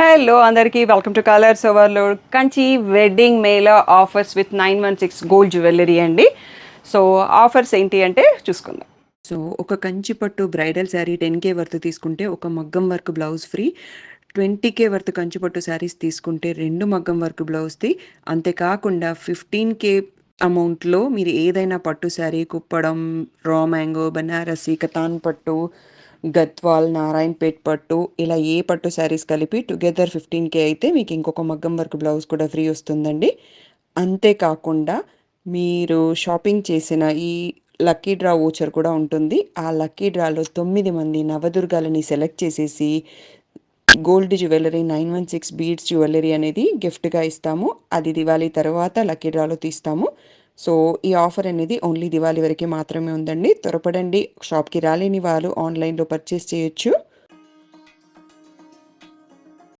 Hello అందరికీ welcome to colours overload Kanchi wedding Mela offers with 916 gold jewellery అండి. So offers ఏంటి అంటే చూసుకుందాం. సో ఒక కంచి పట్టు బ్రైడల్ శారీ 10K వర్త్ తీసుకుంటే ఒక మగ్గం work blouse free. 20K worth Kanchi పట్టు శారీస్ తీసుకుంటే 2 మగ్గం వర్క్ బ్లౌజ్ది. అంతేకాకుండా 15K అమౌంట్లో మీరు ఏదైనా పట్టు శారీ, కుప్పడం, రా మ్యాంగో, బనారసి, కతాన్ పట్టు, గద్వాల్, నారాయణపేట్ పట్టు ఇలా ఏ పట్టు శారీస్ కలిపి టుగెదర్ 15K అయితే మీకు ఇంకొక మగ్గం వర్క్ బ్లౌజ్ కూడా ఫ్రీ వస్తుందండి. అంతేకాకుండా మీరు షాపింగ్ చేసిన ఈ లక్కీ డ్రా వోచర్ కూడా ఉంటుంది. ఆ లక్కీ డ్రాలో 9 మంది నవదుర్గాలని సెలెక్ట్ చేసేసి గోల్డ్ జ్యువెలరీ 916 బీడ్స్ జ్యువెలరీ అనేది గిఫ్ట్గా ఇస్తాము. అది దివాళీ తర్వాత లక్కీ డ్రాలో తీస్తాము. సో ఈ ఆఫర్ అనేది ఓన్లీ దివాళీ వరకే మాత్రమే ఉందండి. త్వరపడండి. షాప్కి రాలేని వాళ్ళు ఆన్లైన్లో పర్చేస్ చేయొచ్చు.